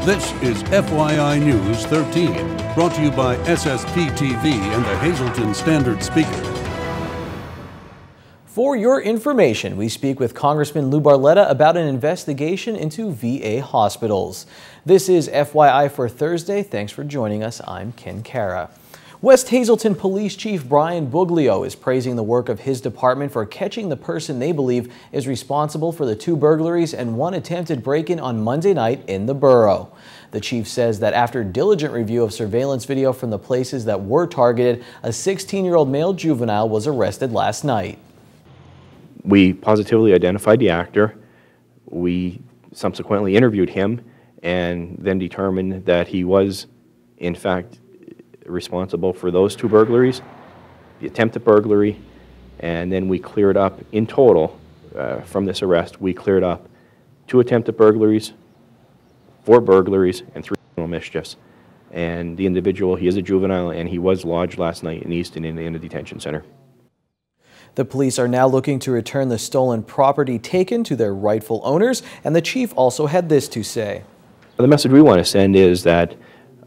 This is FYI News 13, brought to you by SSPTV and the Hazleton Standard Speaker. For your information, we speak with Congressman Lou Barletta about an investigation into VA hospitals. This is FYI for Thursday. Thanks for joining us. I'm Ken Cara. West Hazleton Police Chief Brian Buglio is praising the work of his department for catching the person they believe is responsible for the 2 burglaries and 1 attempted break-in on Monday night in the borough. The chief says that after diligent review of surveillance video from the places that were targeted, a 16-year-old male juvenile was arrested last night. We positively identified the actor. We subsequently interviewed him and then determined that he was, in fact, responsible for those 2 burglaries, the attempted burglary, and then we cleared up in total from this arrest. We cleared up 2 attempted burglaries, 4 burglaries, and 3 criminal mischiefs. And the individual, he is a juvenile, and he was lodged last night in Easton in a detention center. The police are now looking to return the stolen property taken to their rightful owners, and the chief also had this to say. The message we want to send is that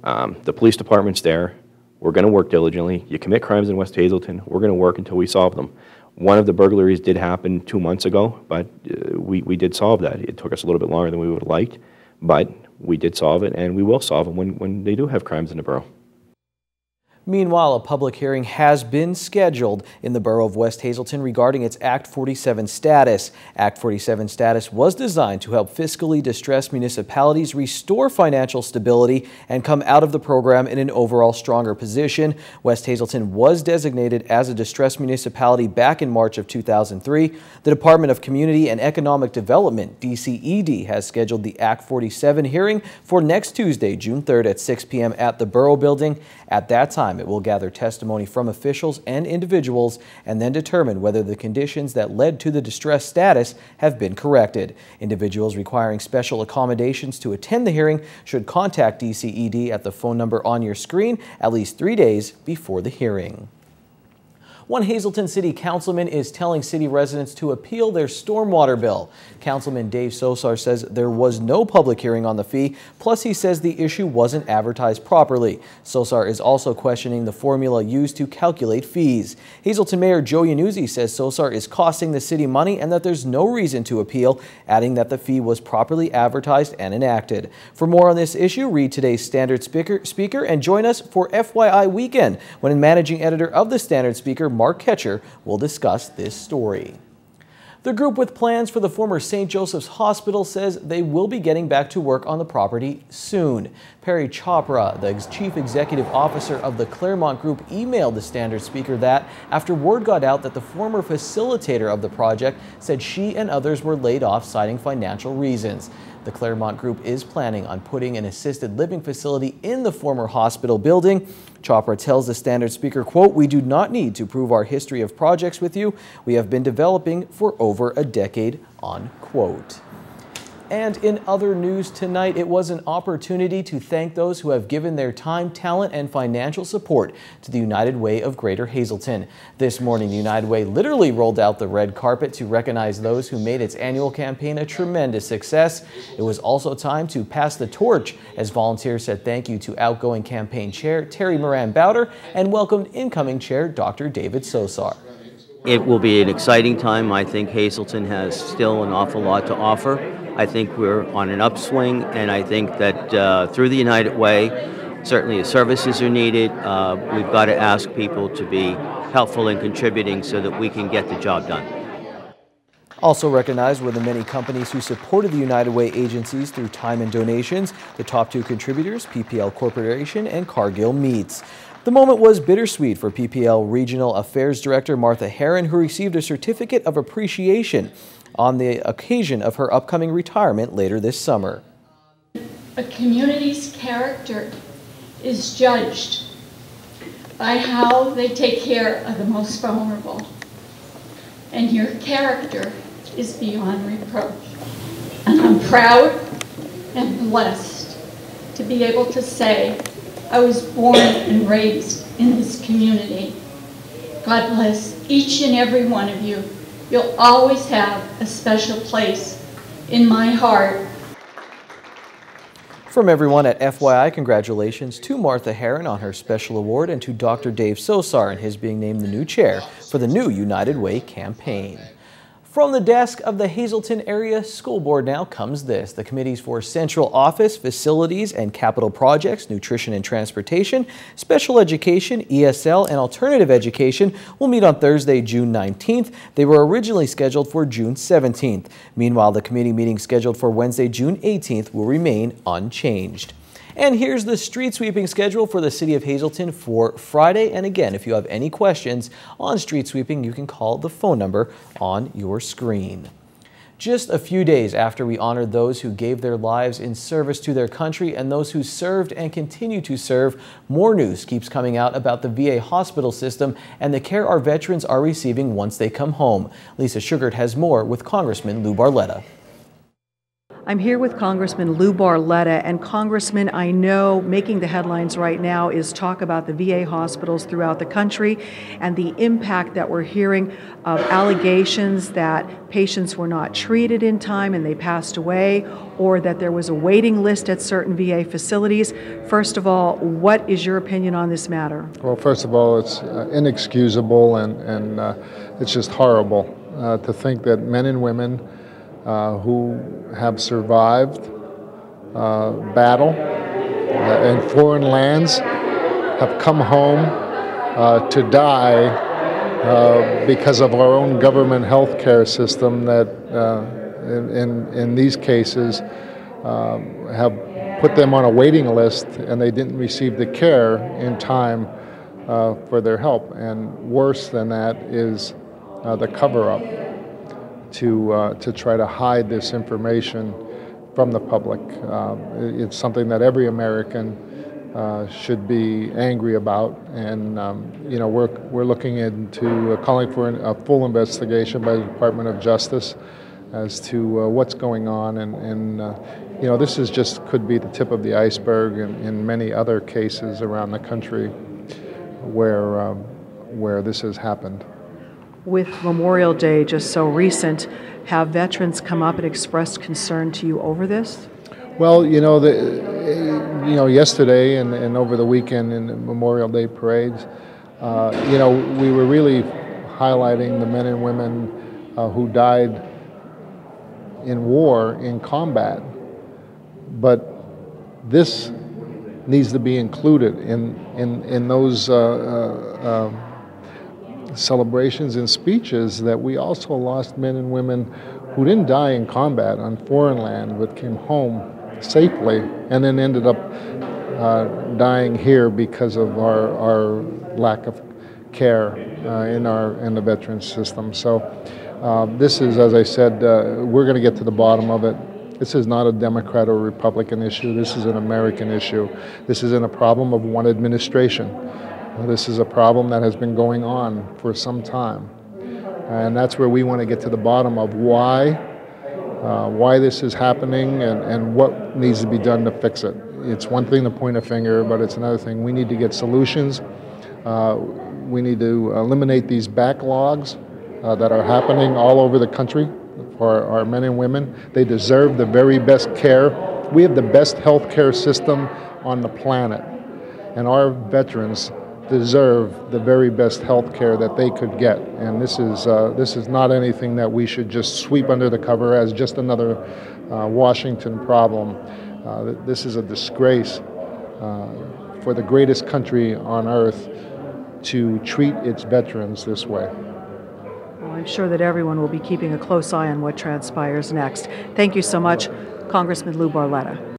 the police department's there. We're going to work diligently. You commit crimes in West Hazleton, we're going to work until we solve them. One of the burglaries did happen 2 months ago, but we did solve that. It took us a little bit longer than we would have liked, but we did solve it, and we will solve them when they do have crimes in the borough. Meanwhile, a public hearing has been scheduled in the borough of West Hazleton regarding its Act 47 status. Act 47 status was designed to help fiscally distressed municipalities restore financial stability and come out of the program in an overall stronger position. West Hazleton was designated as a distressed municipality back in March of 2003. The Department of Community and Economic Development, DCED, has scheduled the Act 47 hearing for next Tuesday, June 3rd at 6 p.m. at the Borough Building. At that time, it will gather testimony from officials and individuals and then determine whether the conditions that led to the distress status have been corrected. Individuals requiring special accommodations to attend the hearing should contact DCED at the phone number on your screen at least 3 days before the hearing. One Hazleton City Councilman is telling city residents to appeal their stormwater bill. Councilman Dave Sosar says there was no public hearing on the fee, plus he says the issue wasn't advertised properly. Sosar is also questioning the formula used to calculate fees. Hazleton Mayor Joe Iannuzzi says Sosar is costing the city money and that there's no reason to appeal, adding that the fee was properly advertised and enacted. For more on this issue, read today's Standard Speaker and join us for FYI Weekend, when managing editor of the Standard Speaker, Mark Ketcher, will discuss this story. The group with plans for the former St. Joseph's Hospital says they will be getting back to work on the property soon. Perry Chopra, the chief executive officer of the Claremont Group, emailed the Standard Speaker that after word got out that the former facilitator of the project said she and others were laid off citing financial reasons. The Claremont Group is planning on putting an assisted living facility in the former hospital building. Chopra tells the Standard Speaker, quote, "We do not need to prove our history of projects with you. We have been developing for over a decade," unquote. And in other news tonight, it was an opportunity to thank those who have given their time, talent, and financial support to the United Way of Greater Hazleton. This morning, the United Way literally rolled out the red carpet to recognize those who made its annual campaign a tremendous success. It was also time to pass the torch as volunteers said thank you to outgoing campaign chair Terry Moran Bowder and welcomed incoming chair Dr. David Sosar. It will be an exciting time. I think Hazleton has still an awful lot to offer. I think we're on an upswing, and I think that through the United Way, certainly the services are needed. We've got to ask people to be helpful in contributing so that we can get the job done. Also recognized were the many companies who supported the United Way agencies through time and donations. The top 2 contributors, PPL Corporation and Cargill Meats. The moment was bittersweet for PPL Regional Affairs Director Martha Herron, who received a certificate of appreciation on the occasion of her upcoming retirement later this summer. A community's character is judged by how they take care of the most vulnerable. And your character is beyond reproach. And I'm proud and blessed to be able to say I was born and raised in this community. God bless each and every one of you. You'll always have a special place in my heart. From everyone at FYI, congratulations to Martha Herron on her special award and to Dr. Dave Sosar and his being named the new chair for the new United Way campaign. From the desk of the Hazleton Area School Board now comes this. The committees for Central Office, Facilities and Capital Projects, Nutrition and Transportation, Special Education, ESL, and Alternative Education will meet on Thursday, June 19th. They were originally scheduled for June 17th. Meanwhile, the committee meeting scheduled for Wednesday, June 18th will remain unchanged. And here's the street sweeping schedule for the city of Hazleton for Friday. And again, if you have any questions on street sweeping, you can call the phone number on your screen. Just a few days after we honored those who gave their lives in service to their country and those who served and continue to serve, more news keeps coming out about the VA hospital system and the care our veterans are receiving once they come home. Lisa Sugart has more with Congressman Lou Barletta. I'm here with Congressman Lou Barletta, and Congressman, I know making the headlines right now is talk about the VA hospitals throughout the country and the impact that we're hearing of allegations that patients were not treated in time and they passed away, or that there was a waiting list at certain VA facilities. First of all, what is your opinion on this matter? Well, first of all, it's inexcusable and it's just horrible to think that men and women who have survived battle in foreign lands have come home to die because of our own government health care system that in these cases have put them on a waiting list and they didn't receive the care in time for their help. And worse than that is the cover-up to try to hide this information from the public. It's something that every American should be angry about, and you know, we're looking into calling for a full investigation by the Department of Justice as to what's going on, and you know, this is just could be the tip of the iceberg in many other cases around the country where this has happened. With Memorial Day just so recent, have veterans come up and expressed concern to you over this? Well, you know, yesterday and over the weekend in the Memorial Day parades, you know, we were really highlighting the men and women who died in war, in combat. But this needs to be included in those celebrations and speeches, that we also lost men and women who didn't die in combat on foreign land but came home safely and then ended up dying here because of our lack of care in the veterans system. So this is, as I said, we're going to get to the bottom of it. This is not a Democrat or Republican issue. This is an American issue. This isn't a problem of one administration. This is a problem that has been going on for some time. And that's where we want to get to the bottom of why this is happening and what needs to be done to fix it. It's one thing to point a finger, but it's another thing. We need to get solutions. We need to eliminate these backlogs that are happening all over the country for our men and women. They deserve the very best care. We have the best health care system on the planet, and our veterans deserve the very best health care that they could get. And this is not anything that we should just sweep under the cover as just another Washington problem. This is a disgrace for the greatest country on earth to treat its veterans this way. Well, I'm sure that everyone will be keeping a close eye on what transpires next. Thank you so much, Congressman Lou Barletta.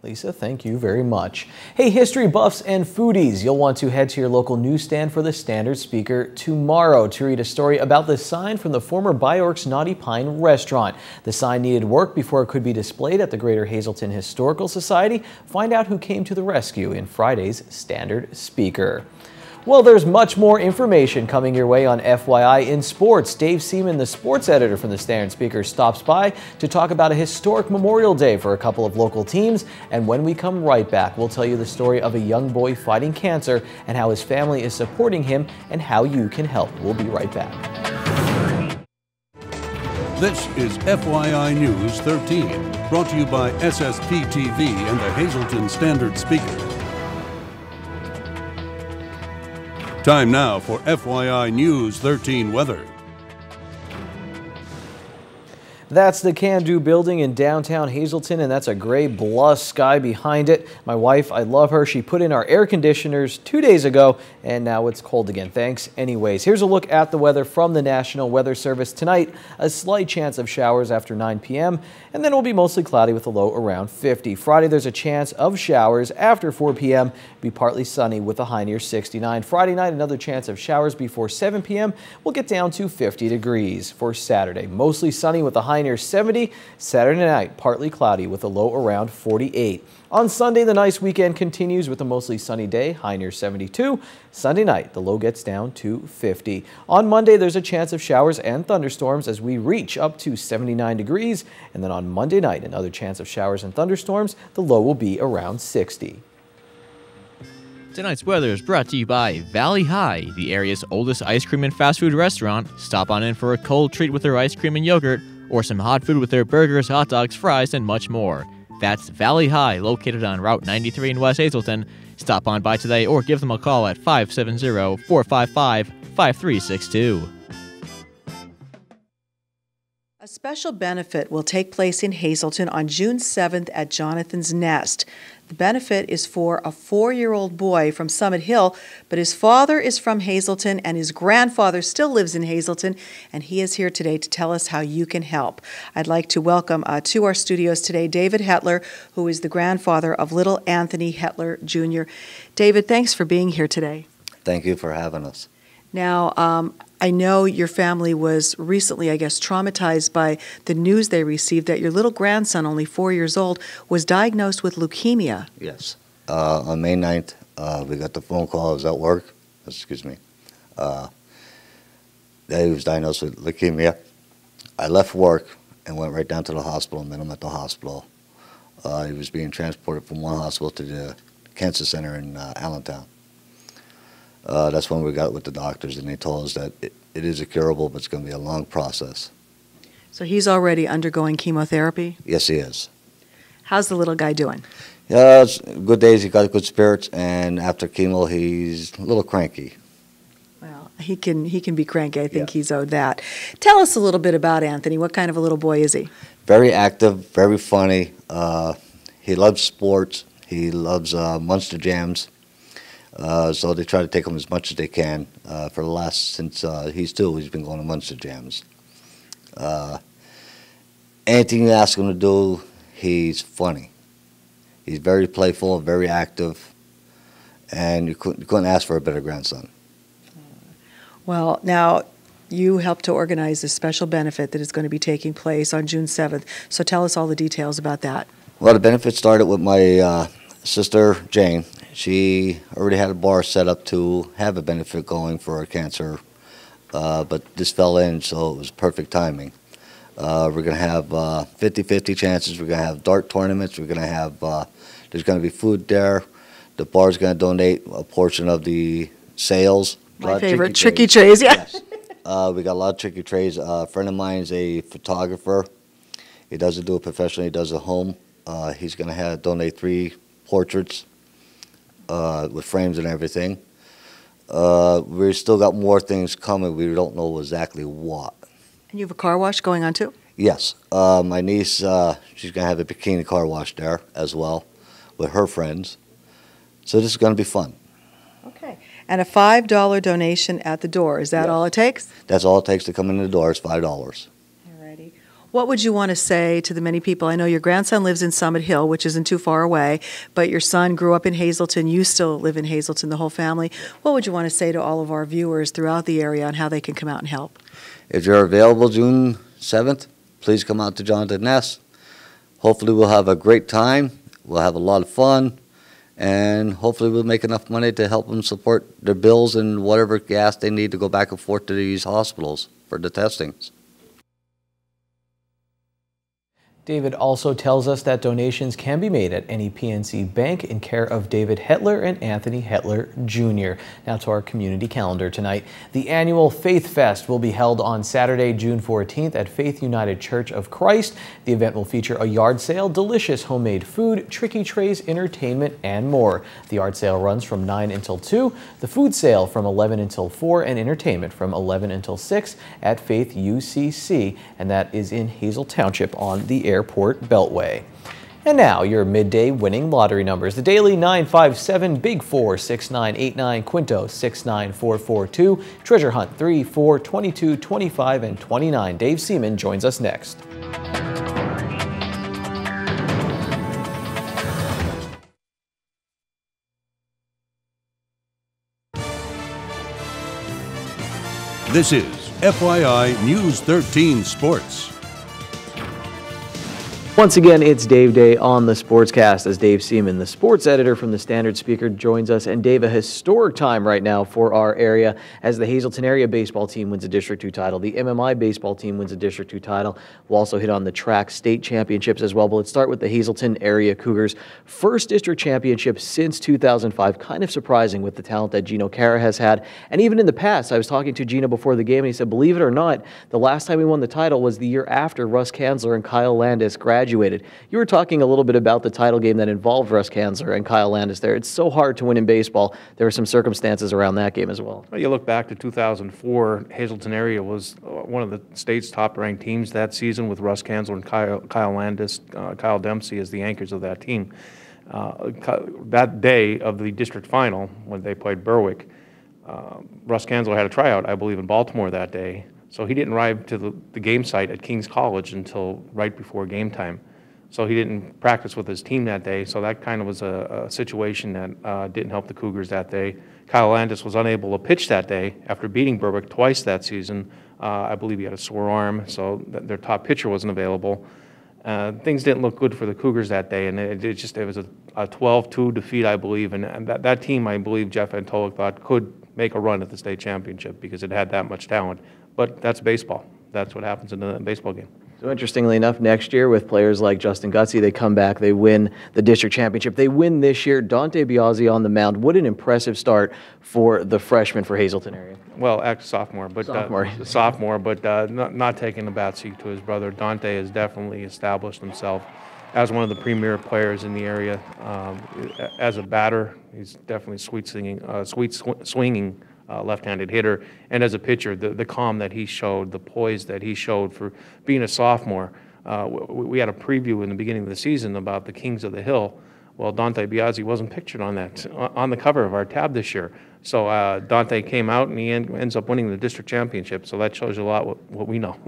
Lisa, thank you very much. Hey, history buffs and foodies, you'll want to head to your local newsstand for the Standard Speaker tomorrow to read a story about the sign from the former Byork's Naughty Pine restaurant. The sign needed work before it could be displayed at the Greater Hazleton Historical Society. Find out who came to the rescue in Friday's Standard Speaker. Well, there's much more information coming your way on FYI in sports. Dave Seaman, the sports editor from the Standard Speaker, stops by to talk about a historic Memorial Day for a couple of local teams. And when we come right back, we'll tell you the story of a young boy fighting cancer and how his family is supporting him and how you can help. We'll be right back. This is FYI News 13, brought to you by SSPTV and the Hazleton Standard Speaker. Time now for FYI News 13 weather. That's the Can Do building in downtown Hazleton, and that's a gray bluff sky behind it. My wife, I love her. She put in our air conditioners 2 days ago, and now it's cold again. Thanks anyways. Here's a look at the weather from the National Weather Service. Tonight, a slight chance of showers after 9 p.m., and then it will be mostly cloudy with a low around 50. Friday, there's a chance of showers after 4 p.m. Be partly sunny with a high near 69. Friday night, another chance of showers before 7 p.m. We'll get down to 50 degrees. For Saturday, mostly sunny with a high near 70. Saturday night, partly cloudy with a low around 48. On Sunday, the nice weekend continues with a mostly sunny day, high near 72. Sunday night, the low gets down to 50. On Monday, there's a chance of showers and thunderstorms as we reach up to 79 degrees. And then on Monday night, another chance of showers and thunderstorms. The low will be around 60. Tonight's weather is brought to you by Valley High, the area's oldest ice cream and fast food restaurant. Stop on in for a cold treat with their ice cream and yogurt, or some hot food with their burgers, hot dogs, fries, and much more. That's Valley High, located on Route 93 in West Hazleton. Stop on by today or give them a call at 570-455-5362. A special benefit will take place in Hazleton on June 7th at Jonathan's Nest. The benefit is for a 4-year-old boy from Summit Hill, but his father is from Hazleton and his grandfather still lives in Hazleton, and he is here today to tell us how you can help. I'd like to welcome to our studios today David Hetler, who is the grandfather of little Anthony Hetler Jr. David, thanks for being here today. Thank you for having us. Now, I know your family was recently, I guess, traumatized by the news they received that your little grandson, only 4 years old, was diagnosed with leukemia. Yes. On May 9th, we got the phone call. I was at work. Excuse me. That he was diagnosed with leukemia. I left work and went right down to the hospital and met him at the hospital. He was being transported from one hospital to the cancer center in Allentown. That's when we got with the doctors, and they told us that it is curable, but it's going to be a long process. So he's already undergoing chemotherapy? Yes, he is. How's the little guy doing? Yeah, good days. He got good spirits, and after chemo, he's a little cranky. Well, he can be cranky. I think he's owed that. Tell us a little bit about Anthony. What kind of a little boy is he? Very active, very funny. He loves sports. He loves Munster Jams. So they try to take him as much as they can. For the last, since he's been going to Munster Jams. Anything you ask him to do, he's funny. He's very playful, very active, and you couldn't ask for a better grandson. Well, now, you helped to organize a special benefit that is going to be taking place on June 7th. So tell us all the details about that. Well, the benefit started with my sister, Jane. She already had a bar set up to have a benefit going for her cancer, but this fell in, so it was perfect timing. We're going to have 50-50 chances. We're going to have dart tournaments. We're going to have, there's going to be food there. The bar's going to donate a portion of the sales. My favorite, tricky trays, yeah. Yes. We got a lot of tricky trays. A friend of mine is a photographer. He doesn't do it professionally. He does it at home. He's going to donate 3 portraits. With frames and everything. We've still got more things coming. We don't know exactly what. And you have a car wash going on too? Yes. My niece, she's going to have a bikini car wash there as well with her friends. So this is going to be fun. Okay. And a $5 donation at the door. Is that all it takes? That's all it takes to come in the door is $5. Alrighty. What would you want to say to the many people? I know your grandson lives in Summit Hill, which isn't too far away, but your son grew up in Hazleton. You still live in Hazleton, the whole family. What would you want to say to all of our viewers throughout the area on how they can come out and help? If you're available June 7th, please come out to Jonathan's Nest. Hopefully we'll have a great time. We'll have a lot of fun. And hopefully we'll make enough money to help them support their bills and whatever gas they need to go back and forth to these hospitals for the testings. David also tells us that donations can be made at any PNC bank in care of David Hetler and Anthony Hetler Jr. Now to our community calendar tonight. The annual Faith Fest will be held on Saturday, June 14th at Faith United Church of Christ. The event will feature a yard sale, delicious homemade food, tricky trays, entertainment, and more. The yard sale runs from 9 until 2, the food sale from 11 until 4, and entertainment from 11 until 6 at Faith UCC, and that is in Hazel Township on the Airport Beltway. And now your midday winning lottery numbers. The daily 957, Big 4, 6989, Quinto 69442, Treasure Hunt 3, 4, 22, 25, and 29. Dave Seaman joins us next. This is FYI News 13 Sports. Once again, it's Dave Day on the Sportscast as Dave Seaman, the sports editor from the Standard Speaker, joins us. And Dave, a historic time right now for our area as the Hazelton area baseball team wins a District 2 title. The MMI baseball team wins a District 2 title. We'll also hit on the track state championships as well. But let's start with the Hazelton area Cougars' first district championship since 2005. Kind of surprising with the talent that Gino Cara has had. And even in the past, I was talking to Gino before the game and he said, believe it or not, the last time we won the title was the year after Russ Kanzler and Kyle Landis graduated. You were talking a little bit about the title game that involved Russ Kanzler and Kyle Landis there. It's so hard to win in baseball. There were some circumstances around that game as well. Well, you look back to 2004, Hazelton area was one of the state's top-ranked teams that season with Russ Kanzler and Kyle Landis, Kyle Dempsey as the anchors of that team. That day of the district final, when they played Berwick, Russ Kanzler had a tryout, I believe, in Baltimore that day. So he didn't arrive to the game site at King's College until right before game time. So he didn't practice with his team that day. So that kind of was a situation that didn't help the Cougars that day. Kyle Landis was unable to pitch that day after beating Berwick twice that season. I believe he had a sore arm, so their top pitcher wasn't available. Things didn't look good for the Cougars that day, and it was a 12-2 defeat, I believe. And that team, I believe, Jeff Antolik thought could make a run at the state championship because it had that much talent. But that's baseball. That's what happens in a baseball game. So interestingly enough, next year with players like Justin Gutsy, they come back, they win the district championship. They win this year. Dante Biazzi on the mound. What an impressive start for the freshman for Hazelton area. Well, sophomore, but not taking the bat seat to his brother. Dante has definitely established himself as one of the premier players in the area. As a batter, he's definitely sweet swinging left-handed hitter, and as a pitcher, the calm that he showed, the poise that he showed for being a sophomore. We had a preview in the beginning of the season about the Kings of the Hill. Well, Dante Biazzi wasn't pictured on the cover of our tab this year. So Dante came out and he ends up winning the district championship. So that shows you a lot what we know.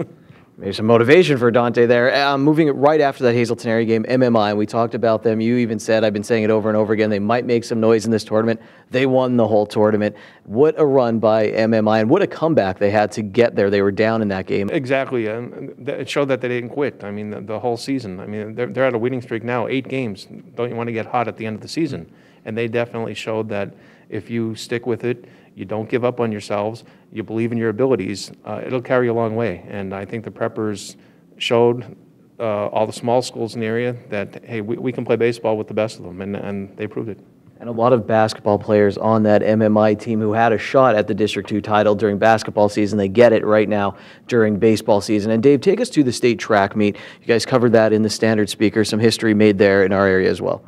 Maybe some motivation for Dante there. Moving it right after that Hazelton area game, MMI, and we talked about them. You even said, I've been saying it over and over again, they might make some noise in this tournament. They won the whole tournament. What a run by MMI, and what a comeback they had to get there. They were down in that game. Exactly. It showed that they didn't quit. I mean, the whole season. I mean, they're at a winning streak now, 8 games. Don't you want to get hot at the end of the season? And they definitely showed that if you stick with it, you don't give up on yourselves, you believe in your abilities, it'll carry you a long way. And I think the Preppers showed all the small schools in the area that, hey, we can play baseball with the best of them, and they proved it. And a lot of basketball players on that MMI team who had a shot at the District 2 title during basketball season. They get it right now during baseball season. And Dave, take us to the state track meet. You guys covered that in the Standard Speaker. Some history made there in our area as well.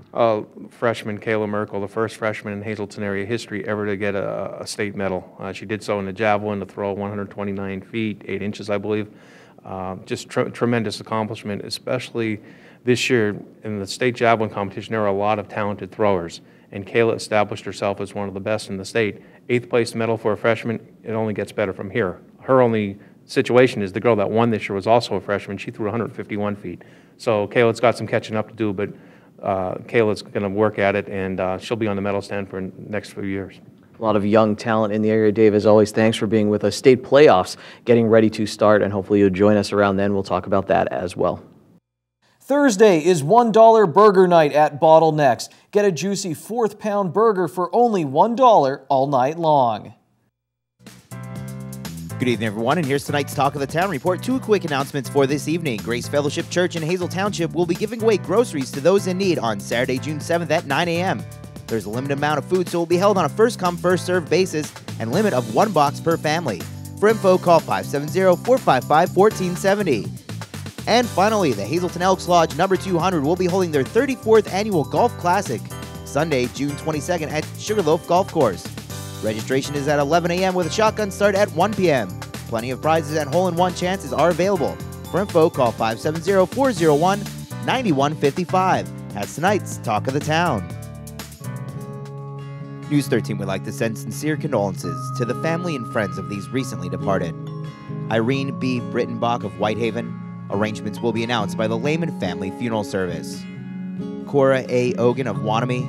Freshman Kayla Merkel, the first freshman in Hazelton area history ever to get a state medal. She did so in the javelin, the throw 129 feet, 8 inches, I believe. Just tremendous accomplishment, especially this year in the state javelin competition. There are a lot of talented throwers. And Kayla established herself as one of the best in the state. 8th place medal for a freshman, it only gets better from here. Her only situation is the girl that won this year was also a freshman. She threw 151 feet. So Kayla's got some catching up to do, but Kayla's going to work at it, and she'll be on the medal stand for the next few years. A lot of young talent in the area. Dave, as always, thanks for being with us. State playoffs getting ready to start, and hopefully you'll join us around then. We'll talk about that as well. Thursday is $1 burger night at Bottlenecks. Get a juicy 4th pound burger for only $1 all night long. Good evening, everyone, and here's tonight's Talk of the Town report. Two quick announcements for this evening. Grace Fellowship Church in Hazel Township will be giving away groceries to those in need on Saturday, June 7th at 9 a.m. There's a limited amount of food, so it will be held on a first-come, first-served basis and limit of 1 box per family. For info, call 570-455-1470. And finally, the Hazelton Elks Lodge number 200 will be holding their 34th annual Golf Classic Sunday, June 22nd at Sugarloaf Golf Course. Registration is at 11 a.m. with a shotgun start at 1 p.m. Plenty of prizes and hole-in-one chances are available. For info, call 570-401-9155. That's tonight's Talk of the Town. News 13 would like to send sincere condolences to the family and friends of these recently departed. Irene B. Brittenbach of Whitehaven. Arrangements will be announced by the Lehman Family Funeral Service. Cora A. Ogan of Wanami.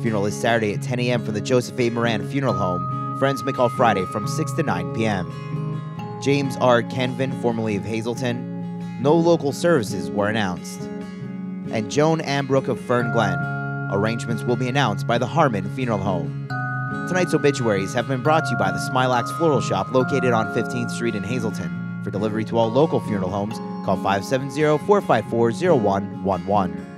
Funeral is Saturday at 10 a.m. from the Joseph A. Moran Funeral Home. Friends may call Friday from 6 to 9 p.m. James R. Kenvin, formerly of Hazelton. No local services were announced. And Joan Ambrook of Fern Glen. Arrangements will be announced by the Harmon Funeral Home. Tonight's obituaries have been brought to you by the Smilax Floral Shop located on 15th Street in Hazelton. For delivery to all local funeral homes, call 570-454-0111.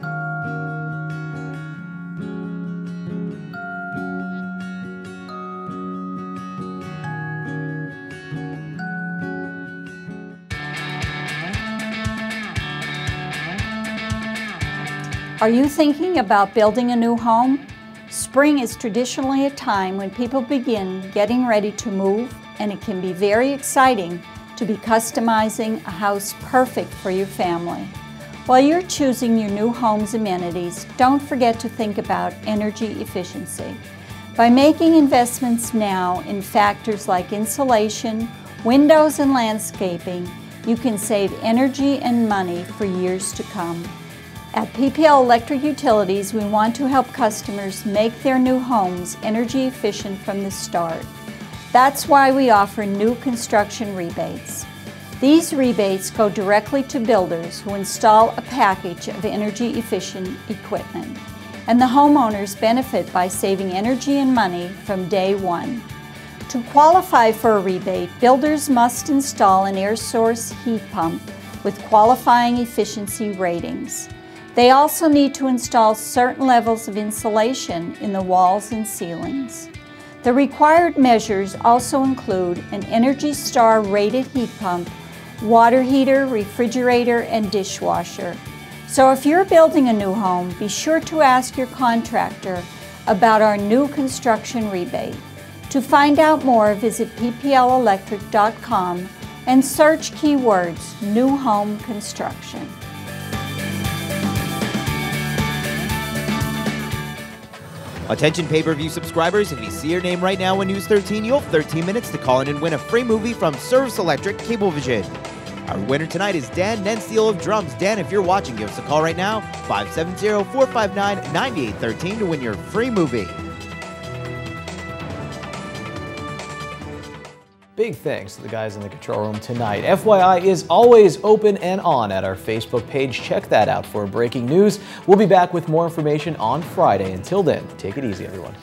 Are you thinking about building a new home? Spring is traditionally a time when people begin getting ready to move, and it can be very exciting to be customizing a house perfect for your family. While you're choosing your new home's amenities, don't forget to think about energy efficiency. By making investments now in factors like insulation, windows, and landscaping, you can save energy and money for years to come. At PPL Electric Utilities, we want to help customers make their new homes energy efficient from the start. That's why we offer new construction rebates. These rebates go directly to builders who install a package of energy efficient equipment, and the homeowners benefit by saving energy and money from day one. To qualify for a rebate, builders must install an air source heat pump with qualifying efficiency ratings. They also need to install certain levels of insulation in the walls and ceilings. The required measures also include an Energy Star rated heat pump, water heater, refrigerator, and dishwasher. So if you're building a new home, be sure to ask your contractor about our new construction rebate. To find out more, visit pplelectric.com and search keywords New Home Construction. Attention pay-per-view subscribers, if you see your name right now on News 13, you'll have 13 minutes to call in and win a free movie from Service Electric Cablevision. Our winner tonight is Dan Nensteel of Drums. Dan, if you're watching, give us a call right now, 570-459-9813 to win your free movie. Big thanks to the guys in the control room tonight. FYI is always open and on at our Facebook page. Check that out for breaking news. We'll be back with more information on Friday. Until then, take it easy, everyone.